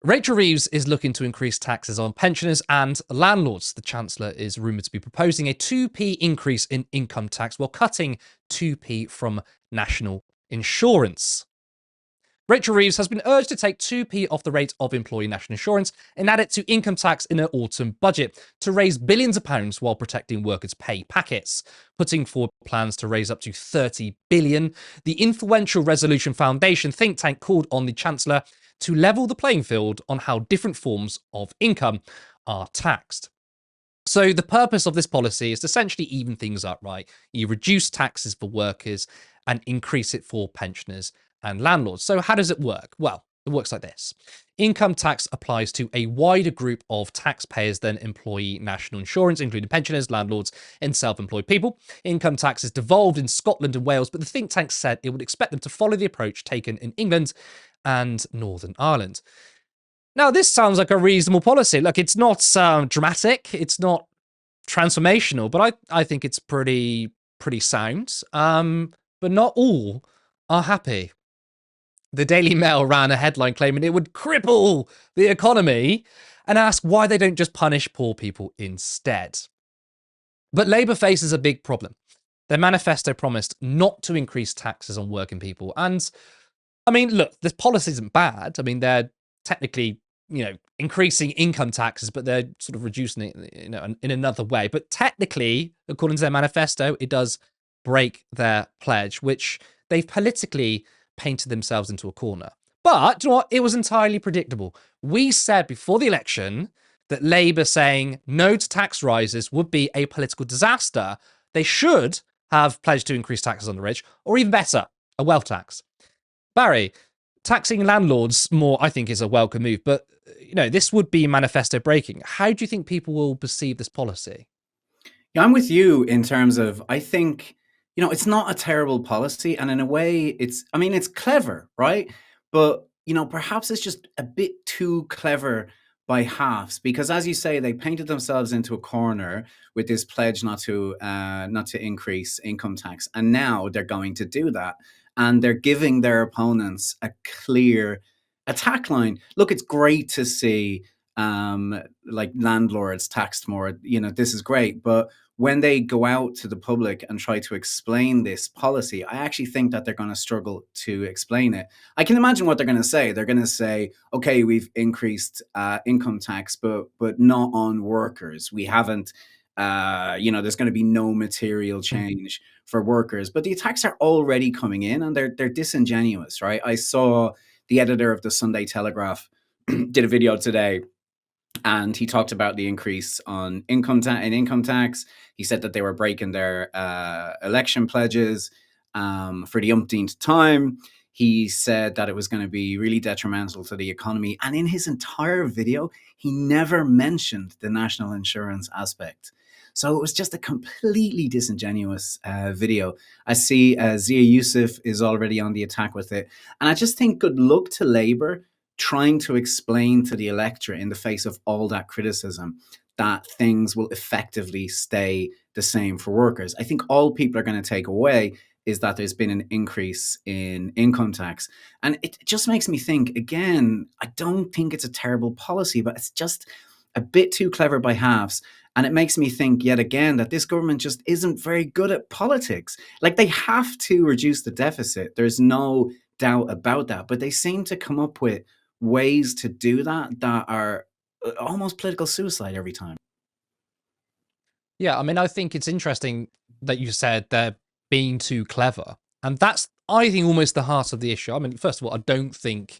Rachel Reeves is looking to increase taxes on pensioners and landlords. The Chancellor is rumoured to be proposing a 2p increase in income tax while cutting 2p from national insurance. Rachel Reeves has been urged to take 2p off the rate of employee national insurance and add it to income tax in her autumn budget to raise billions of pounds while protecting workers' pay packets, putting forward plans to raise up to 30 billion. The influential Resolution Foundation think tank called on the Chancellor to level the playing field on how different forms of income are taxed. So the purpose of this policy is to essentially even things up, right? You reduce taxes for workers and increase it for pensioners and landlords. So how does it work? Well, it works like this. Income tax applies to a wider group of taxpayers than employee national insurance, including pensioners, landlords, and self-employed people. Income tax is devolved in Scotland and Wales, but the think tank said it would expect them to follow the approach taken in England and Northern Ireland. Now, this sounds like a reasonable policy. Look, it's not dramatic, it's not transformational, but I think it's pretty sound. But not all are happy. The Daily Mail ran a headline claiming it would cripple the economy and asked why they don't just punish poor people instead. But Labour faces a big problem. Their manifesto promised not to increase taxes on working people. And I mean, look, this policy isn't bad. I mean, they're technically, increasing income taxes, but they're sort of reducing it, in another way. But technically, according to their manifesto, it does break their pledge, which they've politically painted themselves into a corner. But you know what? It was entirely predictable. We said before the election that Labour saying no to tax rises would be a political disaster. They should have pledged to increase taxes on the rich, or even better, a wealth tax. Barry, taxing landlords more, I think, is a welcome move, but this would be manifesto breaking. How do you think people will perceive this policy? Yeah, I'm with you in terms of, I think, it's not a terrible policy. And in a way, it's clever, right? But, perhaps it's just a bit too clever by halves, because as you say, they painted themselves into a corner with this pledge not to increase income tax. And now they're going to do that. And they're giving their opponents a clear attack line. Look, it's great to see like landlords taxed more. This is great. But when they go out to the public and try to explain this policy, I actually think that they're going to struggle to explain it. I can imagine what they're going to say. They're going to say, okay, we've increased income tax, but not on workers. We haven't, there's going to be no material change for workers. But the attacks are already coming in, and they're disingenuous, right? I saw the editor of the Sunday Telegraph did a video today, and he talked about the increase on income tax. He said that they were breaking their election pledges for the umpteenth time. He said that it was going to be really detrimental to the economy. And in his entire video, he never mentioned the national insurance aspect. So it was just a completely disingenuous video. I see Zia Youssef is already on the attack with it. And I just think good luck to Labour trying to explain to the electorate in the face of all that criticism that things will effectively stay the same for workers. I think all people are going to take away is that there's been an increase in income tax. And it just makes me think, again, I don't think it's a terrible policy, but it's just a bit too clever by halves. And it makes me think yet again that this government just isn't very good at politics. Like, they have to reduce the deficit. There's no doubt about that. But they seem to come up with ways to do that are almost political suicide every time. Yeah, I mean, I think it's interesting that you said they're being too clever. And that's, I think, almost the heart of the issue. I mean, first of all, I don't think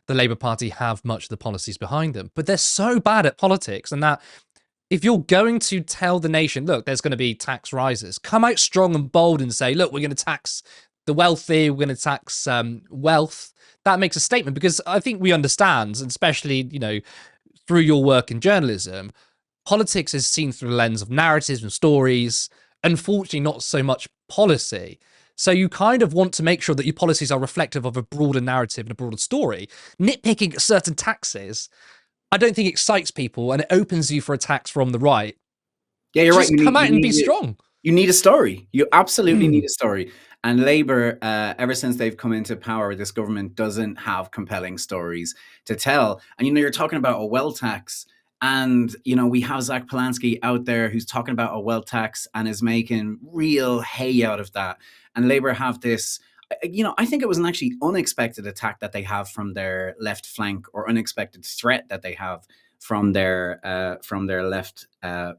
the Labour Party have much of the policies behind them, but they're so bad at politics, and that if you're going to tell the nation, look, there's going to be tax rises, come out strong and bold and say, look, we're going to tax the wealthy, we're going to tax wealth. That makes a statement, because I think we understand, especially, through your work in journalism, politics is seen through the lens of narratives and stories, unfortunately not so much policy. So you kind of want to make sure that your policies are reflective of a broader narrative and a broader story. Nitpicking at certain taxes, I don't think excites people, and it opens you for attacks from the right. Yeah, you're right. Just come out and be strong. You need a story. You absolutely need a story. And Labour, ever since they've come into power, this government doesn't have compelling stories to tell. And you're talking about a wealth tax, and we have Zach Polanski out there who's talking about a wealth tax and is making real hay out of that. And Labour have this. I think it was an actually unexpected attack that they have from their left flank, or unexpected threat that they have from their left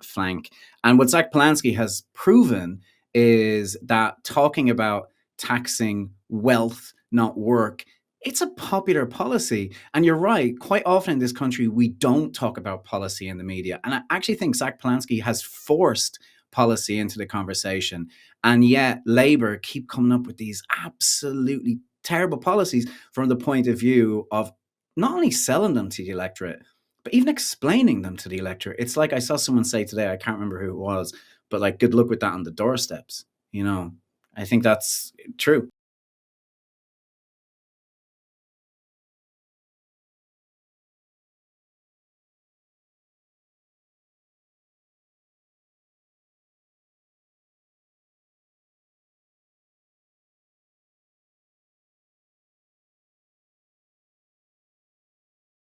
flank. And what Zach Polanski has proven is that talking about taxing wealth, not work, it's a popular policy. And you're right, quite often in this country, we don't talk about policy in the media. And I actually think Zach Polanski has forced policy into the conversation. And yet, Labour keep coming up with these absolutely terrible policies from the point of view of not only selling them to the electorate, but even explaining them to the electorate. It's like I saw someone say today, I can't remember who it was, but like, good luck with that on the doorsteps. I think that's true.